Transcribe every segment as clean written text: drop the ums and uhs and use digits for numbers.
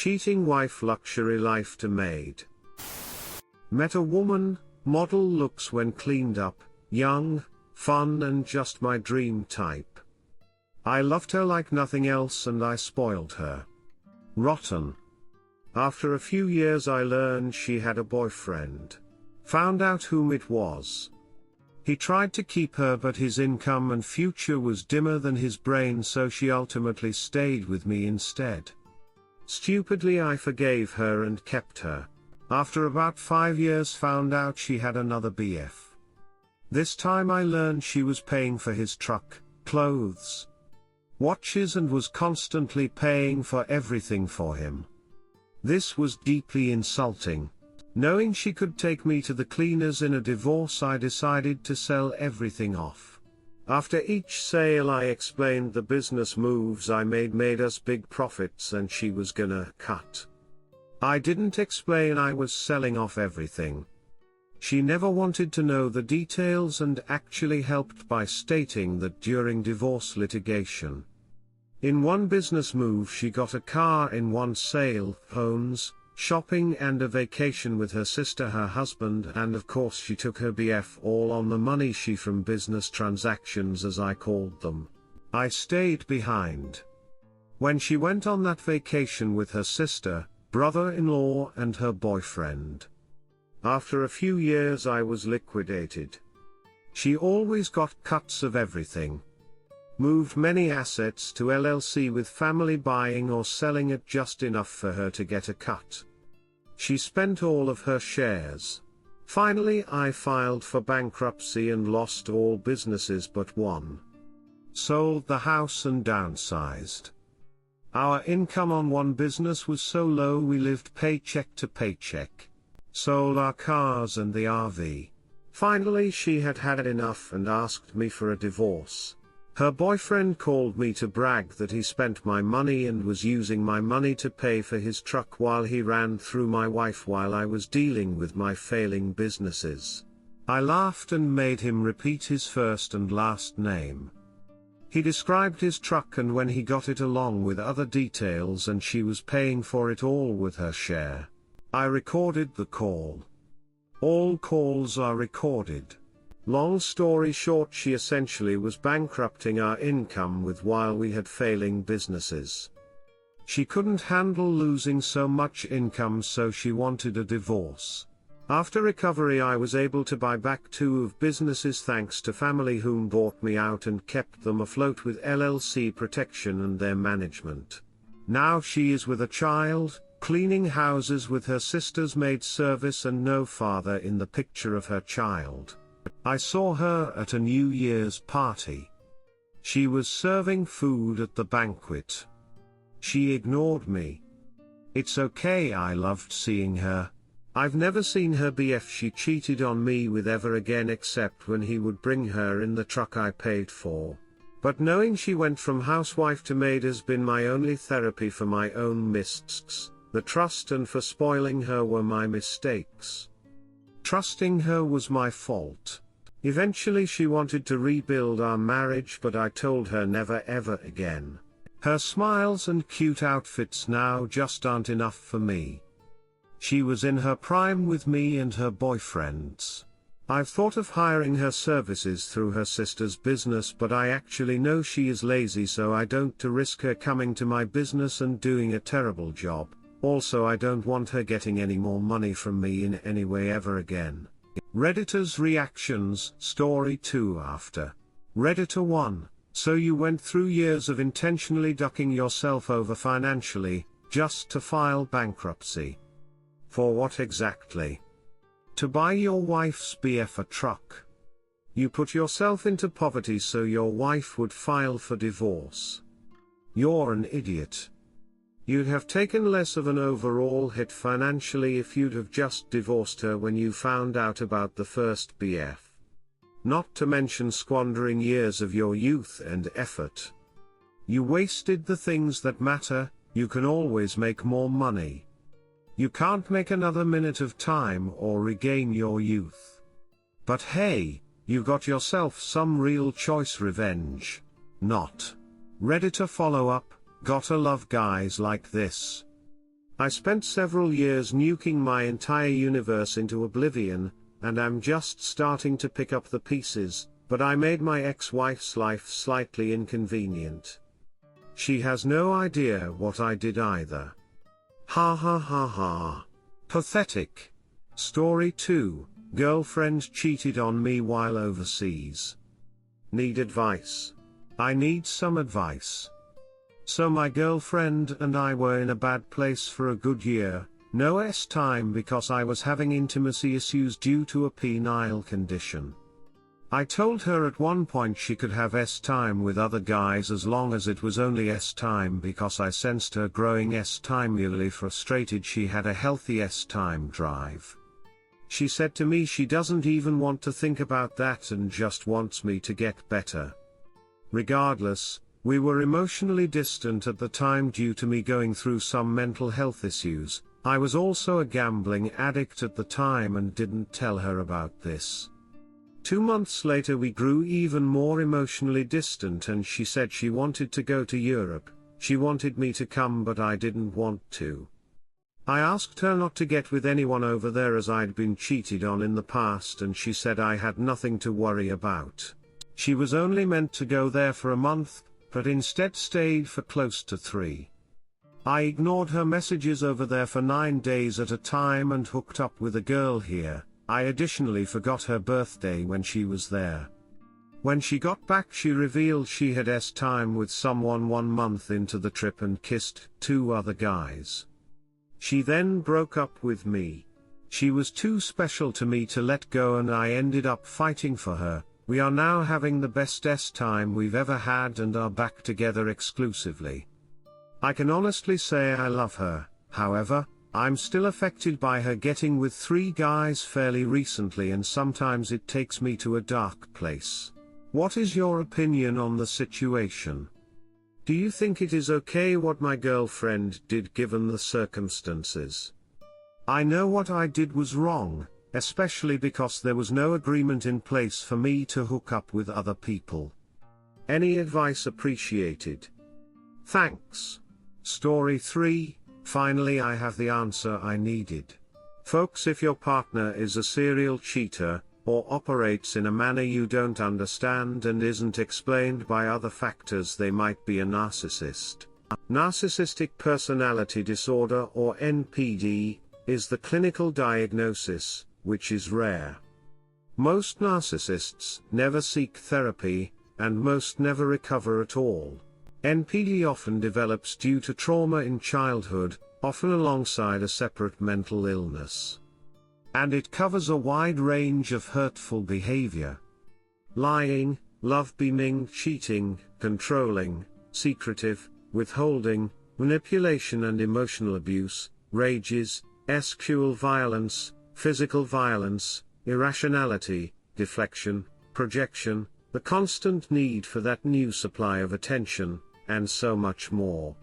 cheating wife luxury life to Maid. Met a woman, model looks when cleaned up, young, fun and just my dream type. I loved her like nothing else and I spoiled her. Rotten. After a few years I learned she had a boyfriend. Found out whom it was. He tried to keep her but his income and future was dimmer than his brain, so she ultimately stayed with me instead. Stupidly I forgave her and kept her. After about 5 years found out she had another BF. This time I learned she was paying for his truck, clothes, watches and was constantly paying for everything for him. This was deeply insulting. Knowing she could take me to the cleaners in a divorce, I decided to sell everything off. After each sale I explained the business moves I made us big profits and she was gonna cut. I didn't explain I was selling off everything. She never wanted to know the details and actually helped by stating that during divorce litigation, in one business move she got a car, in one sale, phones, shopping and a vacation with her sister, her husband, and of course she took her BF all on the money she from business transactions as I called them. I stayed behind. When she went on that vacation with her sister, brother-in-law and her boyfriend. After a few years I was liquidated. She always got cuts of everything. Moved many assets to LLC with family buying or selling at just enough for her to get a cut. She spent all of her shares. Finally I filed for bankruptcy and lost all businesses but one. Sold the house and downsized. Our income on one business was so low we lived paycheck to paycheck. Sold our cars and the RV. Finally she had had enough and asked me for a divorce. Her boyfriend called me to brag that he spent my money and was using my money to pay for his truck while he ran through my wife while I was dealing with my failing businesses. I laughed and made him repeat his first and last name. He described his truck and when he got it along with other details and she was paying for it all with her share. I recorded the call. All calls are recorded. Long story short, she essentially was bankrupting our income with while we had failing businesses. She couldn't handle losing so much income, so she wanted a divorce. After recovery I was able to buy back 2 of businesses thanks to family whom bought me out and kept them afloat with LLC protection and their management. Now she is with a child, cleaning houses with her sister's maid service and no father in the picture of her child. I saw her at a New Year's party. She was serving food at the banquet. She ignored me. It's okay, I loved seeing her. I've never seen her BF she cheated on me with ever again except when he would bring her in the truck I paid for. But knowing she went from housewife to maid has been my only therapy for my own mistakes. The trust and for spoiling her were my mistakes. Trusting her was my fault. Eventually she wanted to rebuild our marriage but I told her never ever again. Her smiles and cute outfits now just aren't enough for me. She was in her prime with me and her boyfriends. I've thought of hiring her services through her sister's business but I actually know she is lazy, so I don't to risk her coming to my business and doing a terrible job. Also I don't want her getting any more money from me in any way ever again. Redditors reactions, story 2 after. Redditor 1, so you went through years of intentionally ducking yourself over financially, just to file bankruptcy. For what exactly? To buy your wife's BF a truck. You put yourself into poverty so your wife would file for divorce. You're an idiot. You'd have taken less of an overall hit financially if you'd have just divorced her when you found out about the first BF. Not to mention squandering years of your youth and effort. You wasted the things that matter. You can always make more money. You can't make another minute of time or regain your youth. But hey, you got yourself some real choice revenge. Not. Redditor follow-up. Gotta love guys like this. I spent several years nuking my entire universe into oblivion, and I'm just starting to pick up the pieces, but I made my ex-wife's life slightly inconvenient. She has no idea what I did either. Ha ha ha ha. Pathetic. Story 2, girlfriend cheated on me while overseas. Need advice? I need some advice. So my girlfriend and I were in a bad place for a good year, no time because I was having intimacy issues due to a penile condition. I told her at one point she could have time with other guys as long as it was only time because I sensed her growing time. Really frustrated, she had a healthy time drive. She said to me she doesn't even want to think about that and just wants me to get better. Regardless, we were emotionally distant at the time due to me going through some mental health issues. I was also a gambling addict at the time and didn't tell her about this. 2 months later we grew even more emotionally distant and she said she wanted to go to Europe. She wanted me to come but I didn't want to. I asked her not to get with anyone over there as I'd been cheated on in the past and she said I had nothing to worry about. She was only meant to go there for a month, but instead stayed for close to 3. I ignored her messages over there for 9 days at a time and hooked up with a girl here. I additionally forgot her birthday when she was there. When she got back she revealed she had time with someone 1 month into the trip and kissed 2 other guys. She then broke up with me. She was too special to me to let go and I ended up fighting for her. We are now having the best time we've ever had and are back together exclusively. I can honestly say I love her, however, I'm still affected by her getting with 3 guys fairly recently and sometimes it takes me to a dark place. What is your opinion on the situation? Do you think it is okay what my girlfriend did given the circumstances? I know what I did was wrong, especially because there was no agreement in place for me to hook up with other people. Any advice appreciated. Thanks. Story 3, finally I have the answer I needed. Folks, if your partner is a serial cheater, or operates in a manner you don't understand and isn't explained by other factors, they might be a narcissist. Narcissistic personality disorder, or NPD, is the clinical diagnosis, which is rare. Most narcissists never seek therapy, and most never recover at all. NPD often develops due to trauma in childhood, often alongside a separate mental illness. And it covers a wide range of hurtful behavior. Lying, love-bombing, cheating, controlling, secretive, withholding, manipulation and emotional abuse, rages, sexual violence, physical violence, irrationality, deflection, projection, the constant need for that new supply of attention, and so much more.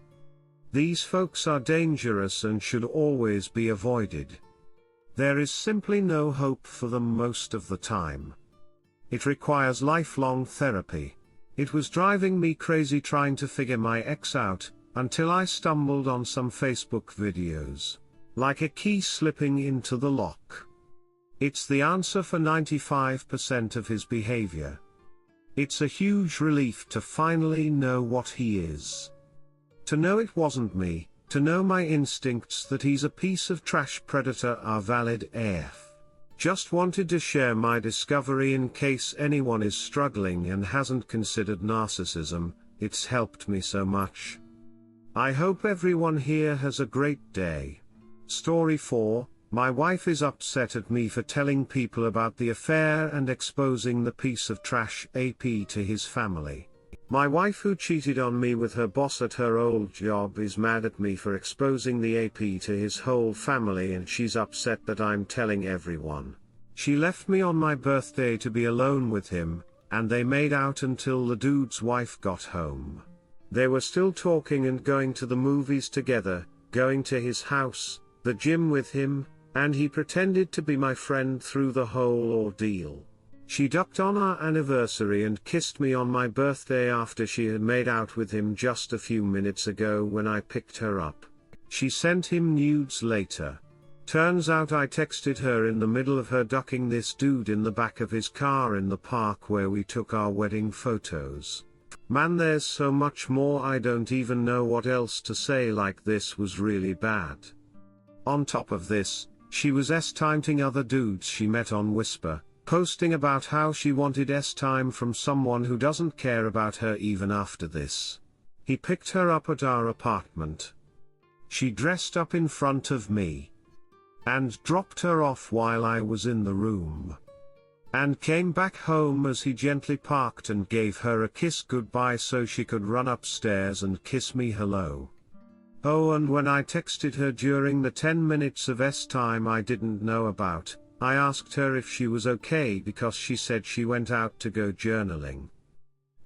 These folks are dangerous and should always be avoided. There is simply no hope for them most of the time. It requires lifelong therapy. It was driving me crazy trying to figure my ex out, until I stumbled on some Facebook videos. Like a key slipping into the lock. It's the answer for 95% of his behavior. It's a huge relief to finally know what he is. To know it wasn't me, to know my instincts that he's a piece of trash predator are valid AF. Just wanted to share my discovery in case anyone is struggling and hasn't considered narcissism. It's helped me so much. I hope everyone here has a great day. Story 4, my wife is upset at me for telling people about the affair and exposing the piece of trash AP to his family. My wife, who cheated on me with her boss at her old job, is mad at me for exposing the AP to his whole family, and she's upset that I'm telling everyone. She left me on my birthday to be alone with him, and they made out until the dude's wife got home. They were still talking and going to the movies together, going to his house, the gym with him, and he pretended to be my friend through the whole ordeal. She ducked on our anniversary and kissed me on my birthday after she had made out with him just a few minutes ago when I picked her up. She sent him nudes later. Turns out I texted her in the middle of her ducking this dude in the back of his car in the park where we took our wedding photos. Man, there's so much more, I don't even know what else to say, like this was really bad. On top of this, she was S-timing other dudes she met on Whisper, posting about how she wanted S-time from someone who doesn't care about her even after this. He picked her up at our apartment. She dressed up in front of me and dropped her off while I was in the room, and came back home as he gently parked and gave her a kiss goodbye so she could run upstairs and kiss me hello. Oh, and when I texted her during the 10 minutes of S-time I didn't know about, I asked her if she was okay because she said she went out to go journaling.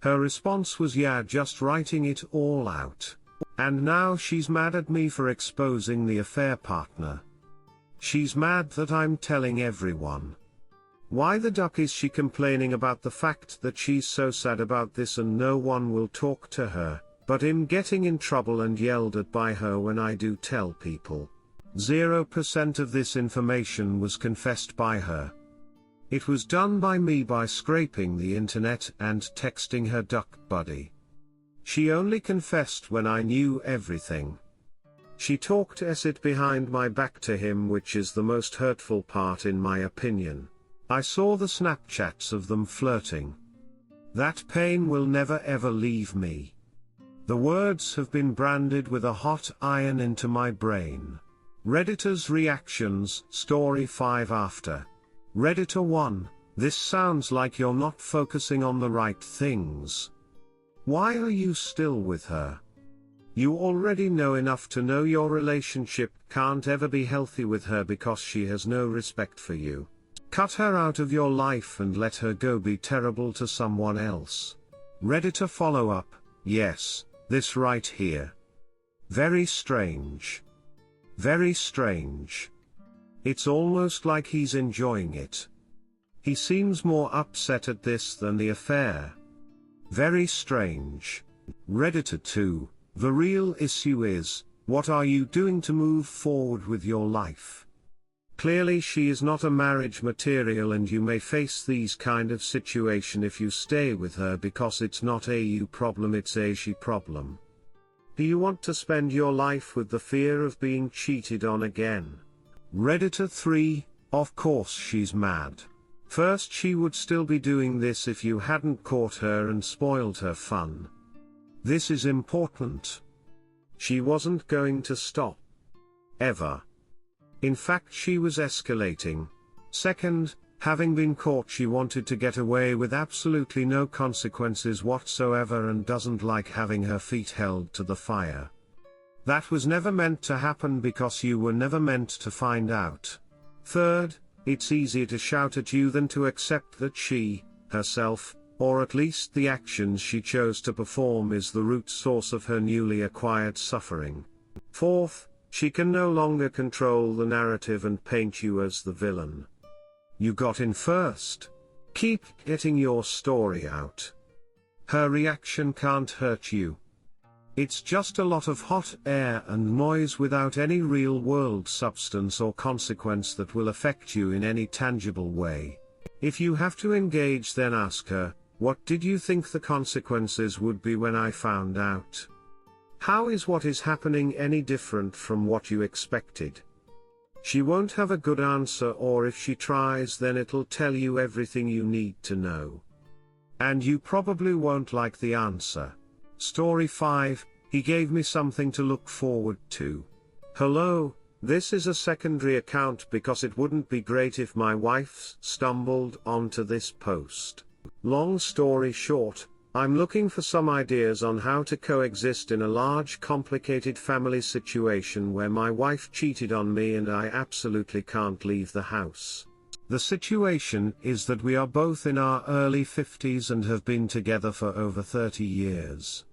Her response was, yeah, just writing it all out. And now she's mad at me for exposing the affair partner. She's mad that I'm telling everyone. Why the duck is she complaining about the fact that she's so sad about this and no one will talk to her, but him getting in trouble and yelled at by her when I do tell people? 0% of this information was confessed by her. It was done by me by scraping the internet and texting her duck buddy. She only confessed when I knew everything. She talked it behind my back to him, which is the most hurtful part in my opinion. I saw the Snapchats of them flirting. That pain will never ever leave me. The words have been branded with a hot iron into my brain. Redditors' reactions, story 5 after. Redditor 1, this sounds like you're not focusing on the right things. Why are you still with her? You already know enough to know your relationship can't ever be healthy with her because she has no respect for you. Cut her out of your life and let her go be terrible to someone else. Redditor follow-up, yes, this right here. Very strange. Very strange. It's almost like he's enjoying it. He seems more upset at this than the affair. Very strange. Redditor 2, the real issue is, what are you doing to move forward with your life? Clearly she is not a marriage material and you may face these kind of situation if you stay with her because it's not a you problem, it's a she problem. Do you want to spend your life with the fear of being cheated on again? Redditor 3, of course she's mad. First, she would still be doing this if you hadn't caught her and spoiled her fun. This is important. She wasn't going to stop. Ever. In fact, she was escalating. Second, having been caught, she wanted to get away with absolutely no consequences whatsoever and doesn't like having her feet held to the fire. That was never meant to happen because you were never meant to find out. Third, it's easier to shout at you than to accept that she, herself, or at least the actions she chose to perform is the root source of her newly acquired suffering. Fourth, she can no longer control the narrative and paint you as the villain. You got in first. Keep getting your story out. Her reaction can't hurt you. It's just a lot of hot air and noise without any real-world substance or consequence that will affect you in any tangible way. If you have to engage, then ask her, what did you think the consequences would be when I found out? How is what is happening any different from what you expected? She won't have a good answer, or if she tries, then it'll tell you everything you need to know. And you probably won't like the answer. Story 5, he gave me something to look forward to. Hello, this is a secondary account because it wouldn't be great if my wife stumbled onto this post. Long story short, I'm looking for some ideas on how to coexist in a large complicated family situation where my wife cheated on me and I absolutely can't leave the house. The situation is that we are both in our early 50s and have been together for over 30 years.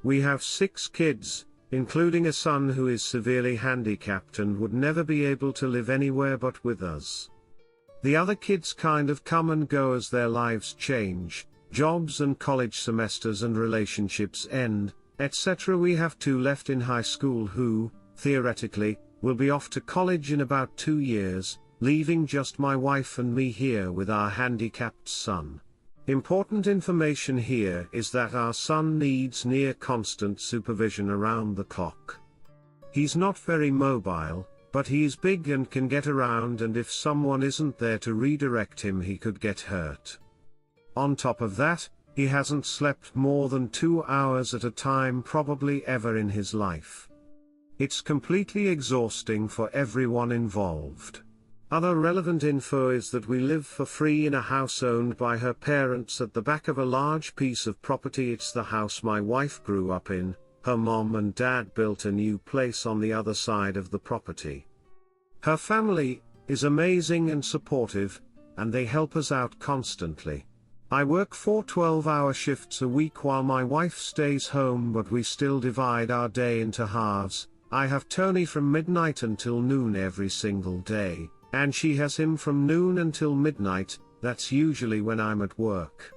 We have 6 kids, including a son who is severely handicapped and would never be able to live anywhere but with us. The other kids kind of come and go as their lives change, jobs and college semesters and relationships end, etc. We have 2 left in high school who, theoretically, will be off to college in about 2 years, leaving just my wife and me here with our handicapped son. Important information here is that our son needs near constant supervision around the clock. He's not very mobile, but he is big and can get around, and if someone isn't there to redirect him, he could get hurt. On top of that, he hasn't slept more than 2 hours at a time probably ever in his life. It's completely exhausting for everyone involved. Other relevant info is that we live for free in a house owned by her parents at the back of a large piece of property. It's the house my wife grew up in. Her mom and dad built a new place on the other side of the property. Her family is amazing and supportive, and they help us out constantly. I work 4 12-hour shifts a week while my wife stays home, but we still divide our day into halves. I have Tony from midnight until noon every single day, and she has him from noon until midnight. That's usually when I'm at work.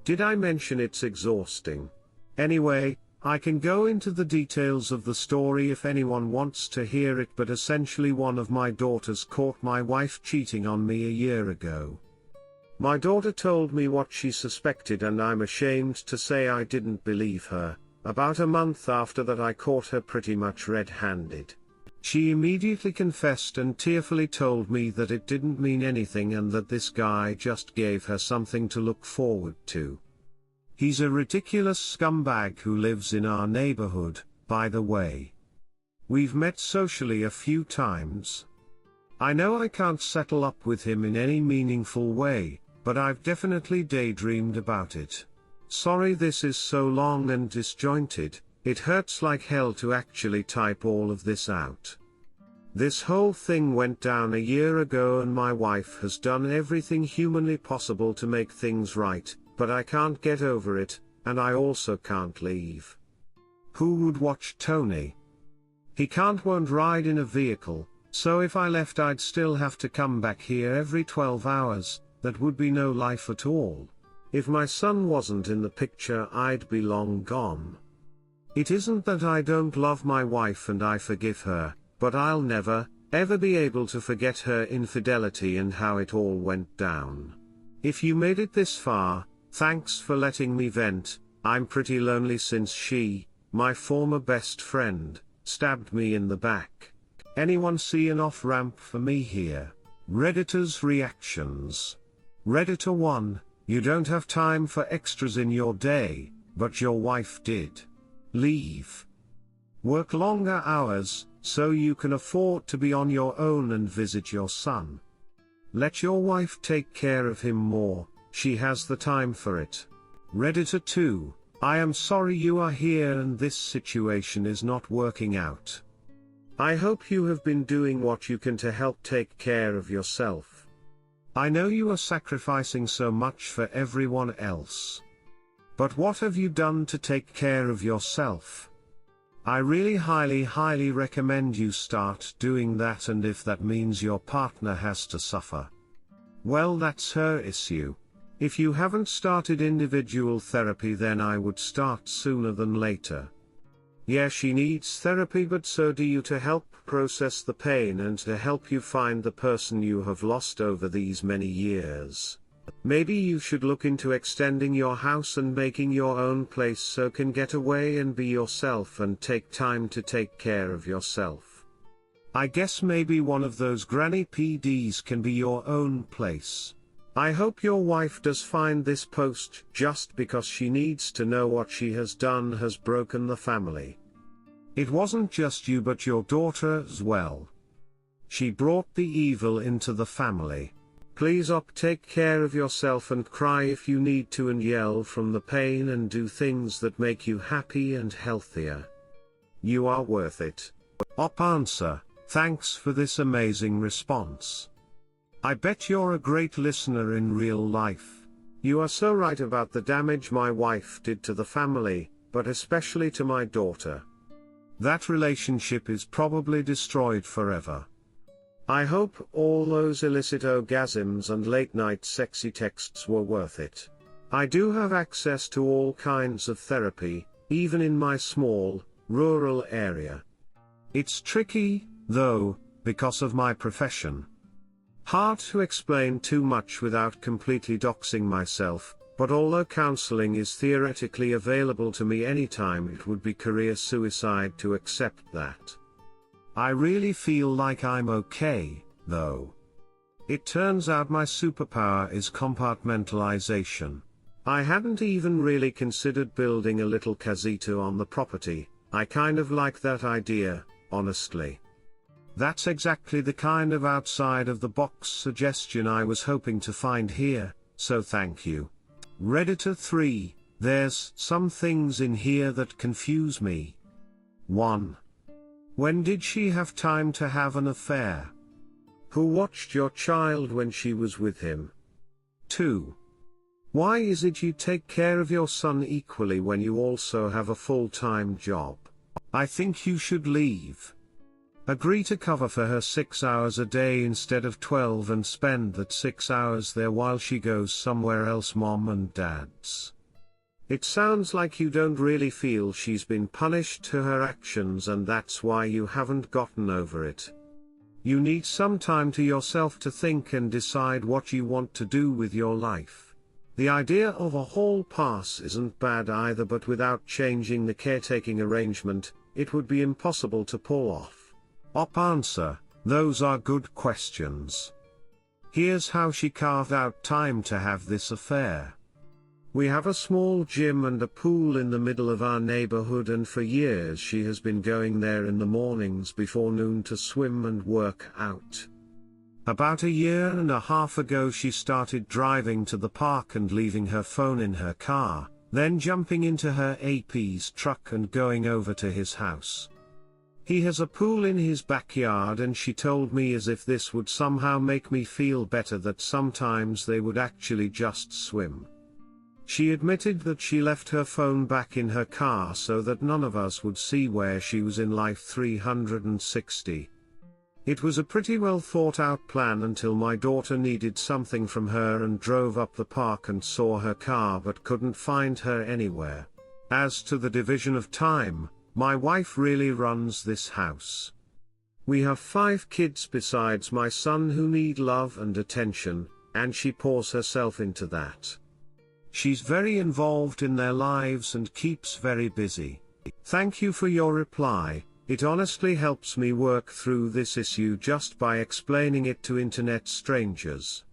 Did I mention it's exhausting? Anyway, I can go into the details of the story if anyone wants to hear it, but essentially one of my daughters caught my wife cheating on me a year ago. My daughter told me what she suspected, and I'm ashamed to say I didn't believe her. About a month after that, I caught her pretty much red-handed. She immediately confessed and tearfully told me that it didn't mean anything and that this guy just gave her something to look forward to. He's a ridiculous scumbag who lives in our neighborhood, by the way. We've met socially a few times. I know I can't settle up with him in any meaningful way, but I've definitely daydreamed about it. Sorry this is so long and disjointed, it hurts like hell to actually type all of this out. This whole thing went down a year ago and my wife has done everything humanly possible to make things right, but I can't get over it, and I also can't leave. Who would watch Tony? He won't ride in a vehicle, so if I left I'd still have to come back here every 12 hours, that would be no life at all. If my son wasn't in the picture I'd be long gone. It isn't that I don't love my wife and I forgive her, but I'll never, ever be able to forget her infidelity and how it all went down. If you made it this far, thanks for letting me vent. I'm pretty lonely since she, my former best friend, stabbed me in the back. Anyone see an off-ramp for me here? Redditor's reactions. Redditor 1, you don't have time for extras in your day, but your wife did. Leave. Work longer hours, so you can afford to be on your own and visit your son. Let your wife take care of him more, she has the time for it. Redditor 2, I am sorry you are here and this situation is not working out. I hope you have been doing what you can to help take care of yourself. I know you are sacrificing so much for everyone else. But what have you done to take care of yourself? I really highly recommend you start doing that, and if that means your partner has to suffer, well, that's her issue. If you haven't started individual therapy, then I would start sooner than later. Yeah, she needs therapy, but so do you, to help process the pain and to help you find the person you have lost over these many years. Maybe you should look into extending your house and making your own place so can get away and be yourself and take time to take care of yourself. I guess maybe one of those granny PDs can be your own place. I hope your wife does find this post, just because she needs to know what she has done has broken the family. It wasn't just you but your daughter as well. She brought the evil into the family. Please take care of yourself and cry if you need to and yell from the pain and do things that make you happy and healthier. You are worth it. Answer, thanks for this amazing response. I bet you're a great listener in real life. You are so right about the damage my wife did to the family, but especially to my daughter. That relationship is probably destroyed forever. I hope all those illicit orgasms and late-night sexy texts were worth it. I do have access to all kinds of therapy, even in my small, rural area. It's tricky, though, because of my profession. Hard to explain too much without completely doxing myself, but although counseling is theoretically available to me anytime, it would be career suicide to accept that. I really feel like I'm okay, though. It turns out my superpower is compartmentalization. I hadn't even really considered building a little casita on the property. I kind of like that idea, honestly. That's exactly the kind of outside-of-the-box suggestion I was hoping to find here, so thank you. Redditor 3, there's some things in here that confuse me. 1. When did she have time to have an affair? Who watched your child when she was with him? 2. Why is it you take care of your son equally when you also have a full-time job? I think you should leave. Agree to cover for her 6 hours a day instead of 12 and spend that 6 hours there while she goes somewhere else, mom and dads. It sounds like you don't really feel she's been punished to her actions, and that's why you haven't gotten over it. You need some time to yourself to think and decide what you want to do with your life. The idea of a hall pass isn't bad either, but without changing the caretaking arrangement, it would be impossible to pull off. Answer, those are good questions. Here's how she carved out time to have this affair. We have a small gym and a pool in the middle of our neighborhood, and for years she has been going there in the mornings before noon to swim and work out. About a year and a half ago she started driving to the park and leaving her phone in her car, then jumping into her AP's truck and going over to his house. He has a pool in his backyard, and she told me as if this would somehow make me feel better that sometimes they would actually just swim. She admitted that she left her phone back in her car so that none of us would see where she was in life 360. It was a pretty well thought out plan until my daughter needed something from her and drove up the park and saw her car but couldn't find her anywhere. As to the division of time, my wife really runs this house. We have 5 kids besides my son who need love and attention, and she pours herself into that. She's very involved in their lives and keeps very busy. Thank you for your reply. It honestly helps me work through this issue just by explaining it to internet strangers.